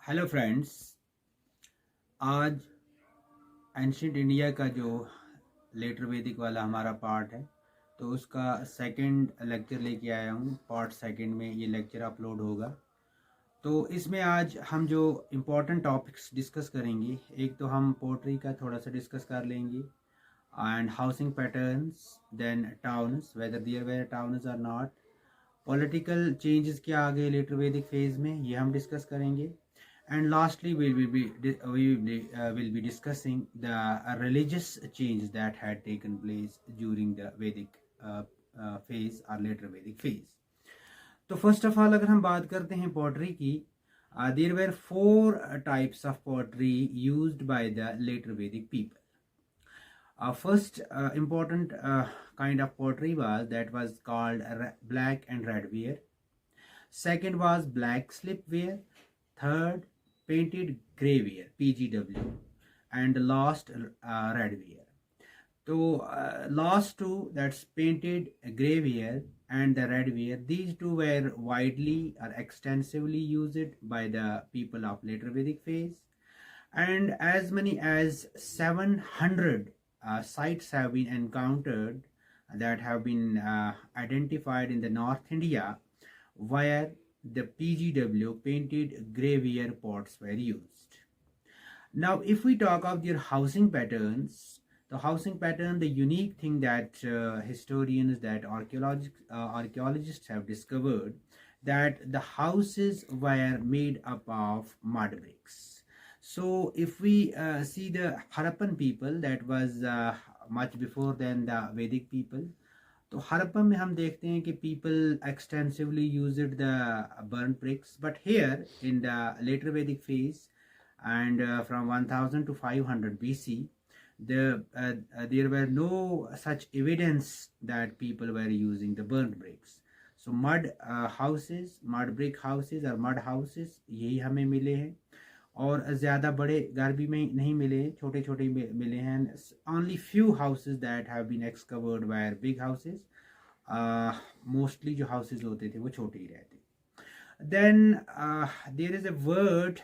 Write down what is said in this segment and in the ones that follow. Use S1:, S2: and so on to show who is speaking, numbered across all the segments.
S1: Hello friends. आज ancient India का जो लेटर वैदिक वाला हमारा पार्ट है तो उसका सेकंड लेक्चर लेके आया हूँ। पार्ट सेकंड में ये लेक्चर अपलोड होगा। तो इसमें आज हम जो इम्पोर्टेंट टॉपिक्स डिस्कस करेंगे, एक तो हम पोट्री का थोड़ा सा डिस्कस कर लेंगे and housing patterns, then towns, whether there were towns are not, political changes क्या आ गए लेटर वैदिक फेज में, ये हम डिस्कस करेंगे। And lastly, we will be discussing the religious changes that had taken place during the Vedic phase or later Vedic phase. तो first of all अगर हम बात करते हैं पोट्री की, there were four types of poetry used by the later Vedic people. First important kind of pottery was called black and red ware. Second was black slipware. Third, painted grey ware, PGW. And the last, red ware. So last two, that's painted grey ware and the red ware, these two were widely or extensively used by the people of later Vedic phase, and as many as 700 sites have been encountered that have been identified in the North India where the PGW, painted grey ware pots, were used. Now if we talk of their housing patterns, the housing pattern, the unique thing that historians, that archaeologists have discovered, that the houses were made up of mud bricks. So if we see the Harappan people, that was much before than the Vedic people. तो हड़प्पा में हम देखते हैं कि people extensively used the burnt bricks, but here in the later Vedic phase and from 1000 to 500 BC, there were no such evidence that people were using the burnt bricks. So mud houses, mud brick houses or mud houses यही हमें मिले हैं, और ज़्यादा बड़े घर भी में नहीं मिले, छोटे छोटे मिले हैं. Only few houses that have been excavated were big houses. Mostly जो houses होते थे वो छोटे ही रहते. Then there is a word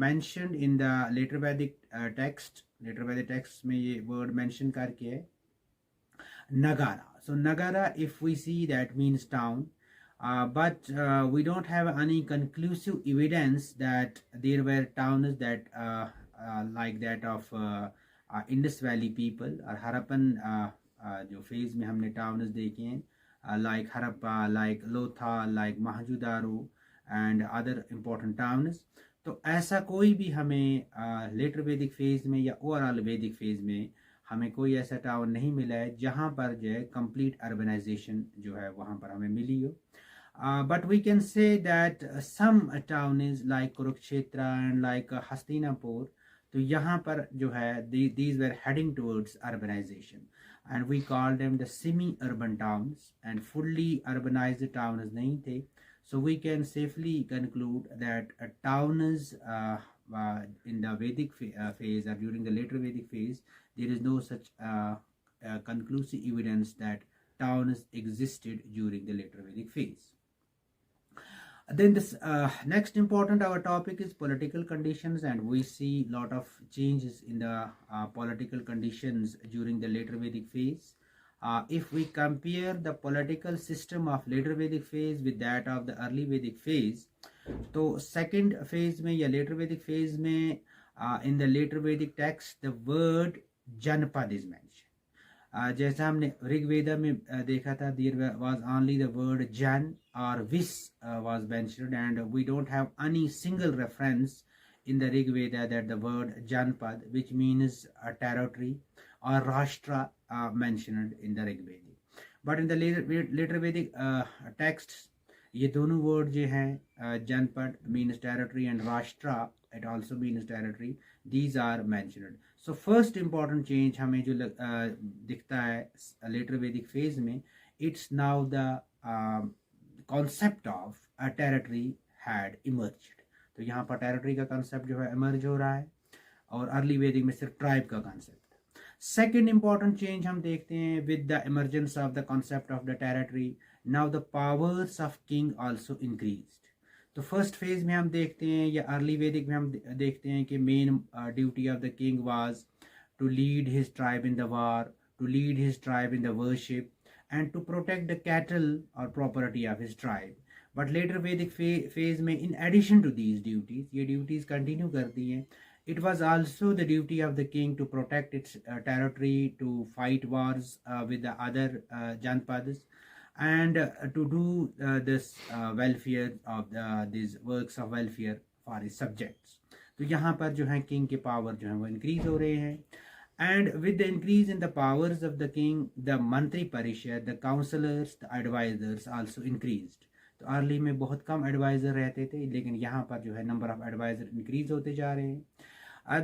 S1: mentioned in the later Vedic text. Later Vedic text में ये word mention करके है Nagara. So Nagara, if we see, that means town. But we don't have any conclusive evidence that there were towns that like that of Indus Valley people or Harappan जो phase में हमने towns देखे हैं, like Harappa, like Lotha, like Mohenjo-daro and other important towns. तो ऐसा कोई भी हमें लेटर वैदिक फेज में या ओवरऑल वैदिक फेज में हमें कोई ऐसा टाउन नहीं मिला है जहाँ पर जो है कंप्लीट अर्बनाइजेशन जो है वहाँ पर हमें मिली हो. But we can say that some town is like Kurukshetra and like Hastinapur, तो यहाँ पर जो है these were heading towards urbanization, and we call them the semi-urban towns, and fully urbanized towns नहीं थे. So we can safely conclude that towns in the Vedic phase or during the later Vedic phase, there is no such conclusive evidence that towns existed during the later Vedic phase. Then this next important our topic is political conditions, and we see lot of changes in the political conditions during the later Vedic phase. If we compare the political system of later Vedic phase with that of the early Vedic phase, तो second phase में या later Vedic phase में in the later Vedic text the word Janpad is mentioned. जैसा हमने ऋग्वेदा में देखा था, there was only the word Jan or Vis was mentioned, and we don't have any single reference in the Rigveda that the word Janpad, which means a territory, or Rashtra mentioned in the Rigveda. But in the later Vedic texts, ये दोनों word जो हैं, जनपद means territory and Rashtra, it also means territory, these are mentioned. So first important change हमें जो दिखता है later Vedic phase में, it's now the concept of a territory had emerged. तो यहाँ पर territory का concept जो है emerge हो रहा है, और early Vedic में सिर्फ tribe का concept. Second important change हम देखते हैं with the emergence of the concept of the territory, now the powers of king also increased. तो फर्स्ट फेज में हम देखते हैं या अर्ली वैदिक में हम देखते हैं कि main duty of the king was to lead his tribe in the war, to lead his tribe in the worship and to protect the cattle और property of his tribe. But later वैदिक phase में in addition to these duties, ये duties continue करती हैं. It was also the duty of the king to protect its territory, to fight wars with the other Janpadas, and to do this welfare of these works of welfare for his subjects. तो यहाँ पर जो है king के power जो है वो increase हो रहे हैं. And with the increase in the powers of the king, the मंत्री परिषद, the counselors, the advisors also increased. तो अर्ली में बहुत कम एडवाइज़र रहते थे, लेकिन यहाँ पर जो है नंबर ऑफ एडवाइज़र इंक्रीज होते जा रहे हैं.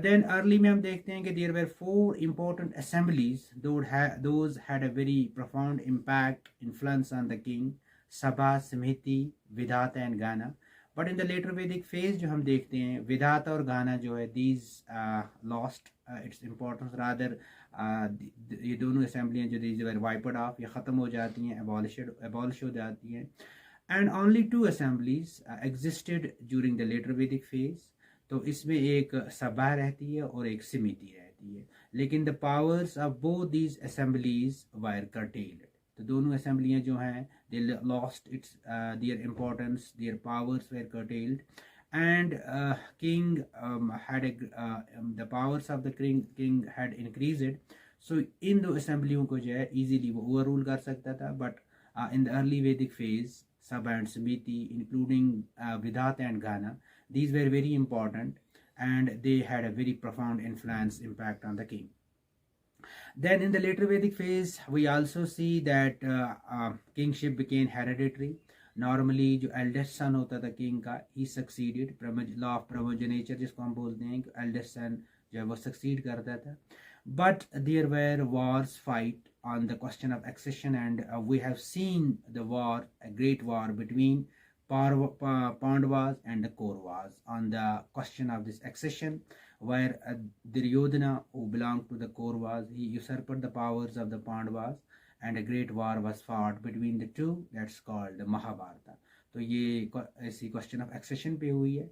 S1: देन अर्ली में हम देखते हैं कि there were 4 important assemblies, those had a very profound impact, influence on the king: sabha, smriti, vidhata and gana. But in the later वैदिक फेज जो हम देखते हैं, विधाता और गाना जो है, these lost its importance rather. ये दोनों असेंबलियाँ जो दीज वर वाइपड ऑफ, ये ख़त्म हो जाती हैं, एबॉलिश हो जाती हैं. And only 2 assemblies existed during the later वैदिक फेज. तो इसमें एक सभा रहती है और एक समिति रहती है, लेकिन the powers of both these assemblies were curtailed. तो दोनों असेंबलियाँ जो हैं, they lost its their importance, their powers were curtailed. And king had the powers of the king had increased. So इन दो असेंबलियों को जो है ईजीली वो ओवर रूल कर सकता था. बट इन द अर्ली वैदिक phase, Sabha and Samiti, including Vidhata and Ghana, these were very important and they had a very profound influence impact on the king. Then in the later Vedic phase, we also see that kingship became hereditary. Normally जो eldest son होता था king का, he succeeded. Law of primogeniture जिसको हम बोलते हैं, eldest son जो है वो succeed करता था. But there were wars fight on the question of accession, and we have seen the war, a great war between Pandavas and the Kauravas on the question of this accession, where Duryodhana, who belonged to the Kauravas, he usurped the powers of the Pandavas, and a great war was fought between the two. That's called the Mahabharata. तो ये ऐसी question of accession पे हुई है.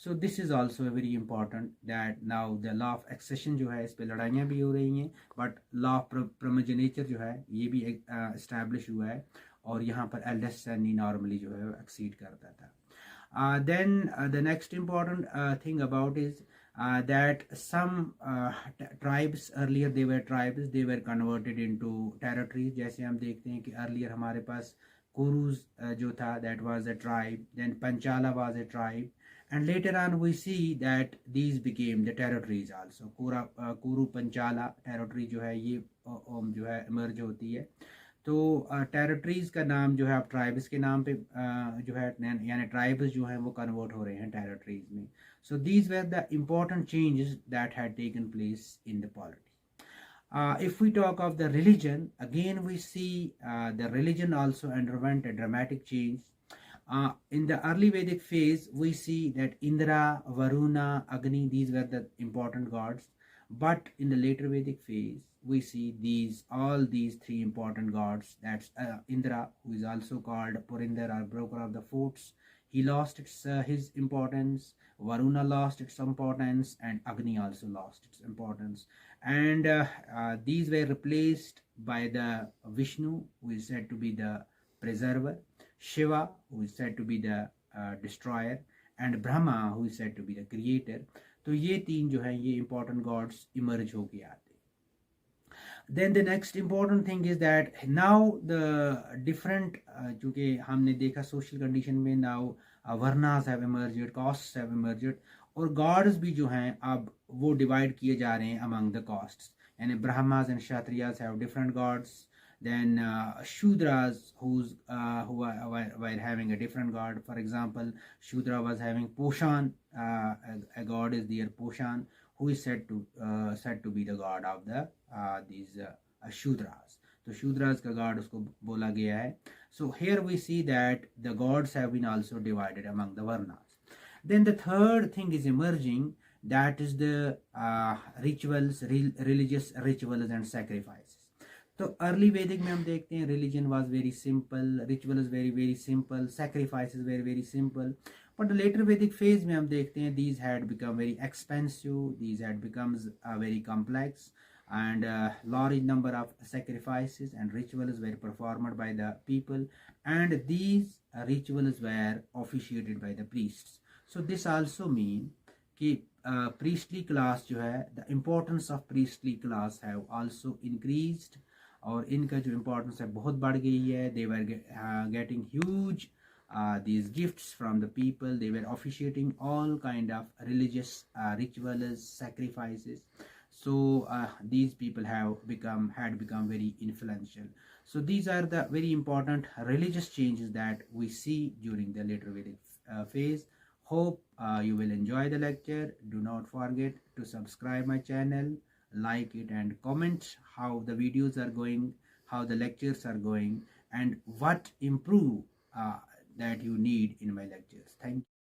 S1: So this is also a very important that now the law of accession जो है, इस पे लड़ाइयाँ भी हो रही हैं, but law of primogeniture जो है ये भी establish हुआ है, और यहाँ पर eldest son ही normally जो है exceed करता था. Then the next important thing about is that some tribes, earlier they were tribes, they were converted into territories. जैसे हम देखते हैं कि earlier हमारे पास Kurus जो था, that was a tribe, then Panchala was a tribe, and later on we see that these became the territories also. Kuru Panchala territory जो है ये जो है emerge होती है. तो territories का नाम जो है अब tribes के नाम पे जो है, यानी tribes जो हैं वो convert हो रहे हैं territories में. So these were the important changes that had taken place in the polity. If we talk of the religion, again we see the religion also underwent a dramatic change. In the early Vedic phase, we see that Indra, Varuna, Agni, these were the important gods. But in the later Vedic phase, we see all these 3 important gods. That's Indra, who is also called Purinder or broker of the forts. He lost his importance. Varuna lost its importance, and Agni also lost its importance. And these were replaced by the Vishnu, who is said to be the preserver, Shiva, who is said to be the destroyer, and Brahma, who is said to be the creator. तो ये 3 जो है ये important gods emerge होके आते. Then the next important thing is that now the different चूँकि हमने देखा social condition में now varnas have emerged, castes have emerged, और gods भी जो हैं अब वो divide किए जा रहे हैं among the castes. यानी Brahmas and Kshatriyas have different gods. Then Shudras who were having a different god. For example, Shudra was having Poshan. A god is there, Poshan, who is said to be the god of the these Shudras. So Shudras का god उसको बोला गया है. So here we see that the gods have been also divided among the Varnas. Then the third thing is emerging, that is the rituals, religious rituals and sacrifices. तो early वैदिक में हम देखते हैं religion was very simple, ritual is very very simple, sacrifices very very simple. But the later Vedic phase में हम देखते हैं these had become very expensive, these had becomes very complex, and large number of sacrifices and rituals were performed by the people, and these rituals were officiated by the priests. So this also mean कि priestly class जो है, the importance of priestly class have also increased, और इनका जो importance है बहुत बढ़ गई है. They were getting huge these gifts from the people. They were officiating all kind of religious rituals, sacrifices. So these people had become very influential. So these are the very important religious changes that we see during the later Vedic phase. Hope you will enjoy the lecture. Do not forget to subscribe my channel, like it, and comment how the videos are going, how the lectures are going, and what improve that you need in my lectures. Thank you.